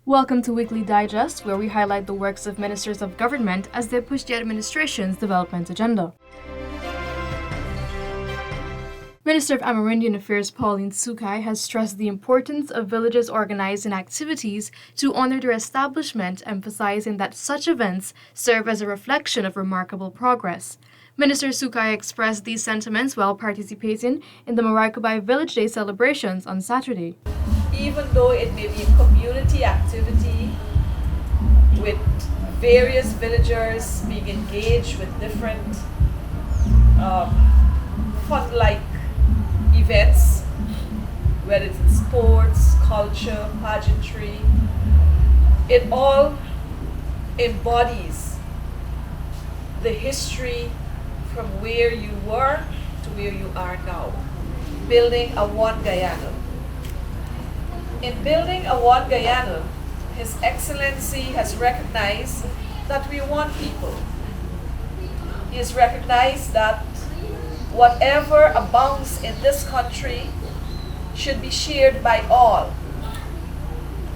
Welcome to Weekly Digest, where we highlight the works of ministers of government as they push the administration's development agenda. Minister of Amerindian Affairs Pauline Sukai has stressed the importance of villages organizing activities to honor their establishment, emphasizing that such events serve as a reflection of remarkable progress. Minister Sukai expressed these sentiments while participating in the Maracaibo Village Day celebrations on Saturday. Even though it may be a community activity with various villagers being engaged with different fun-like events, whether it's in sports, culture, pageantry, it all embodies the history from where you were to where you are now, building a One Guyana. In building a One Guyana, His Excellency has recognized that we want people. He has recognized that whatever abounds in this country should be shared by all,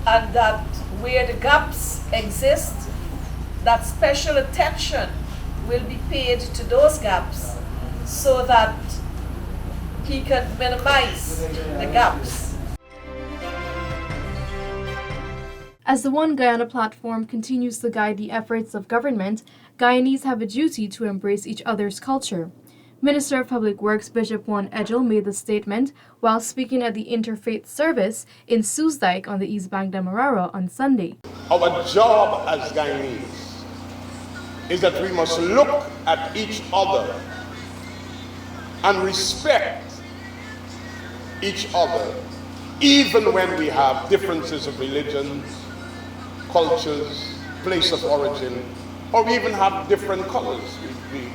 and that where the gaps exist, that special attention will be paid to those gaps so that he can minimize the gaps. As the One Guyana platform continues to guide the efforts of government, Guyanese have a duty to embrace each other's culture. Minister of Public Works Bishop Juan Edgell made the statement while speaking at the Interfaith Service in Soesdijk on the East Bank Demerara on Sunday. Our job as Guyanese is that we must look at each other and respect each other, even when we have differences of religions, cultures, place of origin, or we even have different colors.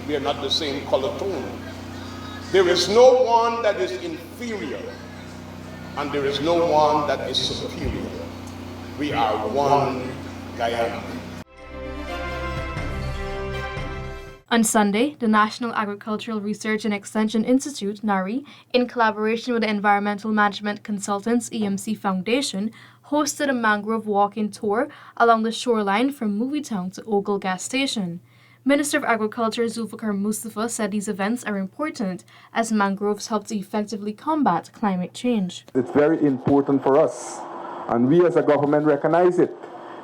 We are not the same color tone. There is no one that is inferior, and there is no one that is superior. We are one Guyana. On Sunday, the National Agricultural Research and Extension Institute, NARI, in collaboration with the Environmental Management Consultants EMC Foundation, hosted a mangrove walking tour along the shoreline from Movietown to Ogle Gas Station. Minister of Agriculture Zulfikar Mustafa said these events are important as mangroves help to effectively combat climate change. It's very important for us, and we as a government recognize it.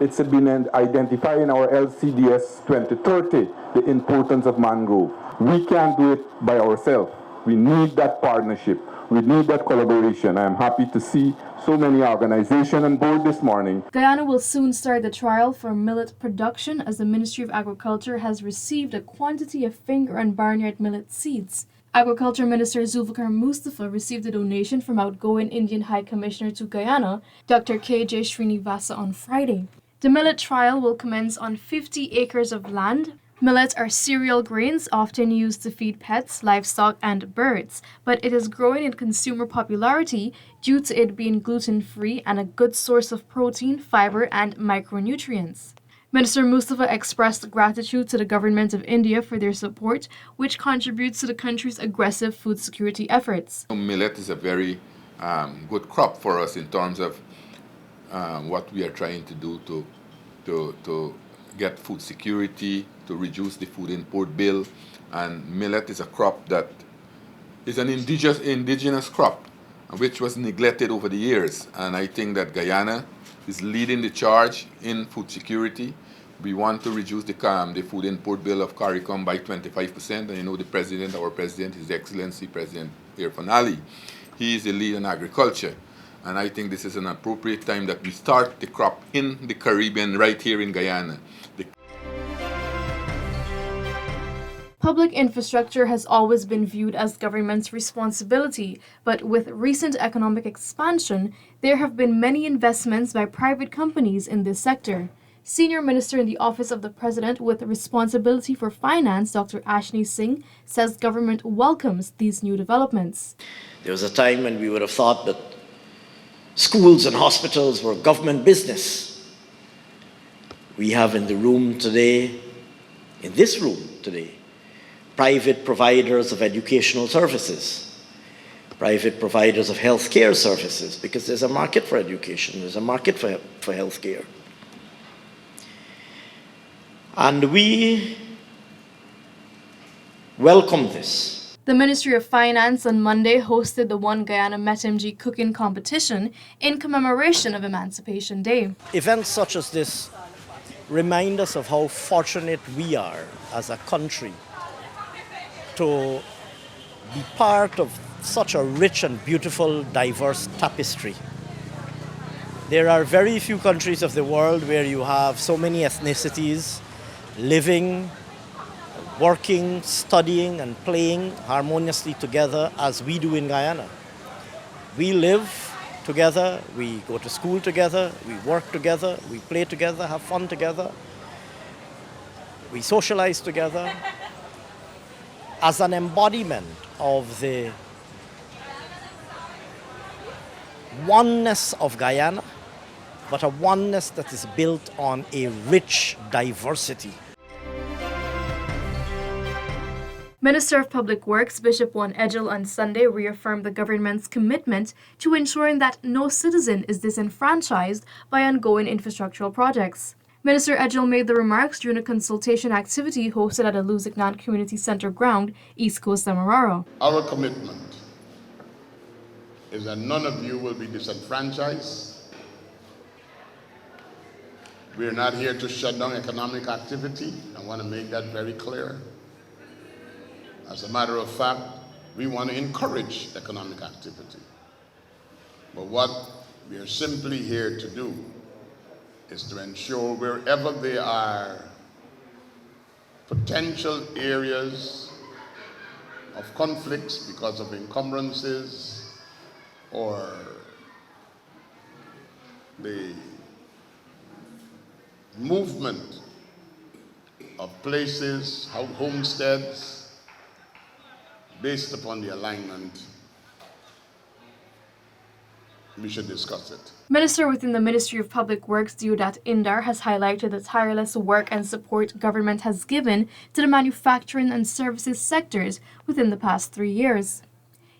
It's been identified in our LCDS 2030, the importance of mangrove. We can't do it by ourselves. We need that partnership. We need that collaboration. I am happy to see so many organizations on board this morning. Guyana will soon start the trial for millet production as the Ministry of Agriculture has received a quantity of finger and barnyard millet seeds. Agriculture Minister Zulfikar Mustafa received a donation from outgoing Indian High Commissioner to Guyana, Dr. K.J. Srinivasa, on Friday. The millet trial will commence on 50 acres of land. Millets are cereal grains often used to feed pets, livestock, and birds, but it is growing in consumer popularity due to it being gluten-free and a good source of protein, fiber, and micronutrients. Minister Mustafa expressed gratitude to the government of India for their support, which contributes to the country's aggressive food security efforts. Millet is a very good crop for us in terms of what we are trying to do to get food security, to reduce the food import bill. And millet is a crop that is an indigenous crop, which was neglected over the years. And I think that Guyana is leading the charge in food security. We want to reduce the food import bill of CARICOM by 25%. And you know our president, His Excellency President Irfaan Ali, he is the lead in agriculture. And I think this is an appropriate time that we start the crop in the Caribbean, right here in Guyana. Public infrastructure has always been viewed as government's responsibility, but with recent economic expansion, there have been many investments by private companies in this sector. Senior Minister in the Office of the President with responsibility for finance, Dr. Ashni Singh, says government welcomes these new developments. There was a time when we would have thought that schools and hospitals were government business. We have in this room today, private providers of educational services, private providers of healthcare services, because there's a market for education, there's a market for healthcare. And we welcome this. The Ministry of Finance on Monday hosted the One Guyana MetMG cooking competition in commemoration of Emancipation Day. Events such as this remind us of how fortunate we are as a country to be part of such a rich and beautiful, diverse tapestry. There are very few countries of the world where you have so many ethnicities living, working, studying, and playing harmoniously together as we do in Guyana. We live together, we go to school together, we work together, we play together, have fun together, we socialize together as an embodiment of the oneness of Guyana, but a oneness that is built on a rich diversity. Minister of Public Works Bishop Juan Edgell on Sunday reaffirmed the government's commitment to ensuring that no citizen is disenfranchised by ongoing infrastructural projects. Minister Edgell made the remarks during a consultation activity hosted at the Luzignan Community Center ground, East Coast, Demerara. Our commitment is that none of you will be disenfranchised. We're not here to shut down economic activity. I want to make that very clear. As a matter of fact, we want to encourage economic activity. But what we are simply here to do is to ensure wherever there are potential areas of conflicts because of encumbrances or the movement of places, homesteads, based upon the alignment, we should discuss it. Minister within the Ministry of Public Works, Deodat Indar, has highlighted the tireless work and support government has given to the manufacturing and services sectors within the past 3 years.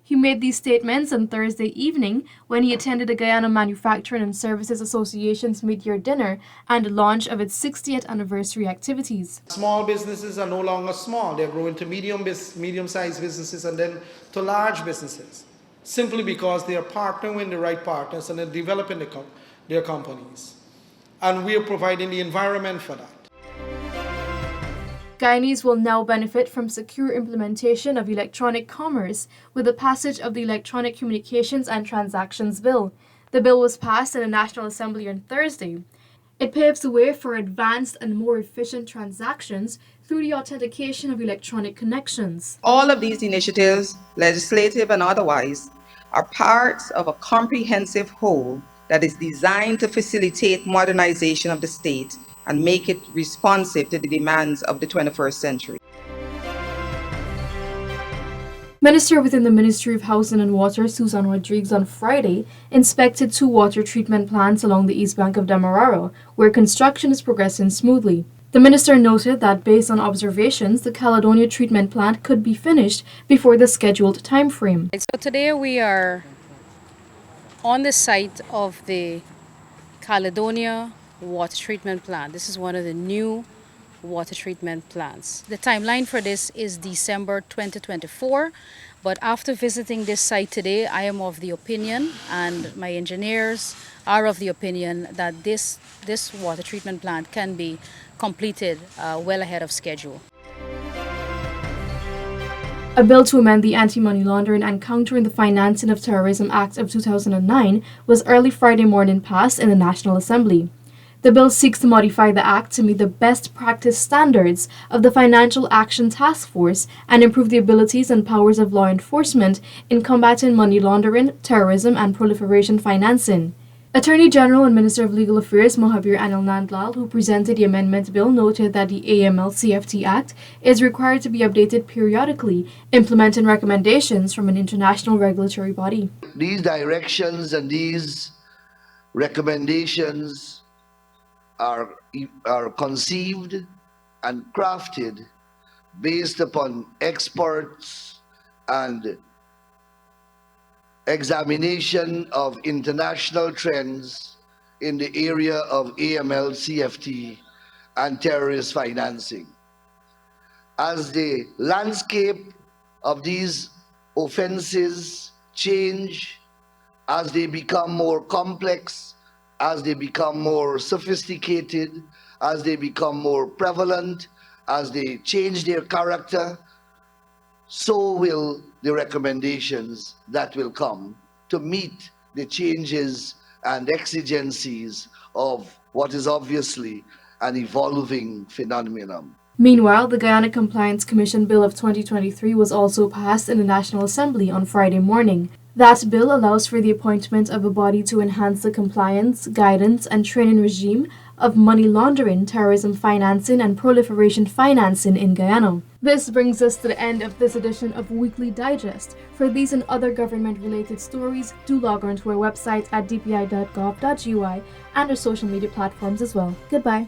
He made these statements on Thursday evening when he attended the Guyana Manufacturing and Services Association's mid-year dinner and the launch of its 60th anniversary activities. Small businesses are no longer small. They're growing to medium-sized businesses and then to large businesses, simply because they are partnering with the right partners and they're developing their companies. And we are providing the environment for that. Guyanese will now benefit from secure implementation of electronic commerce with the passage of the Electronic Communications and Transactions Bill. The bill was passed in the National Assembly on Thursday. It paves the way for advanced and more efficient transactions through the authentication of electronic connections. All of these initiatives, legislative and otherwise, are parts of a comprehensive whole that is designed to facilitate modernization of the state and make it responsive to the demands of the 21st century. Minister within the Ministry of Housing and Water, Susan Rodriguez, on Friday inspected 2 water treatment plants along the east bank of Demerara, where construction is progressing smoothly. The minister noted that based on observations, the Caledonia treatment plant could be finished before the scheduled time frame. So today we are on the site of the Caledonia water treatment plant. This is one of the new water treatment plants. The timeline for this is December 2024, but after visiting this site today, I am of the opinion, and my engineers are of the opinion, that this water treatment plant can be completed well ahead of schedule. A bill to amend the Anti-Money Laundering and Countering the Financing of Terrorism Act of 2009 was early Friday morning passed in the National Assembly. The bill seeks to modify the Act to meet the best practice standards of the Financial Action Task Force and improve the abilities and powers of law enforcement in combating money laundering, terrorism, and proliferation financing. Attorney General and Minister of Legal Affairs Mohabir Anil Nandlal, who presented the amendment bill, noted that the AML-CFT Act is required to be updated periodically, implementing recommendations from an international regulatory body. These directions and these recommendations are conceived and crafted based upon experts and examination of international trends in the area of AML-CFT and terrorist financing. As the landscape of these offenses change, as they become more complex, as they become more sophisticated, as they become more prevalent, as they change their character, so will the recommendations that will come to meet the changes and exigencies of what is obviously an evolving phenomenon. Meanwhile, the Guyana Compliance Commission Bill of 2023 was also passed in the National Assembly on Friday morning. That bill allows for the appointment of a body to enhance the compliance, guidance, and training regime of money laundering, terrorism financing, and proliferation financing in Guyana. This brings us to the end of this edition of Weekly Digest. For these and other government-related stories, do log on to our website at dpi.gov.ui and our social media platforms as well. Goodbye.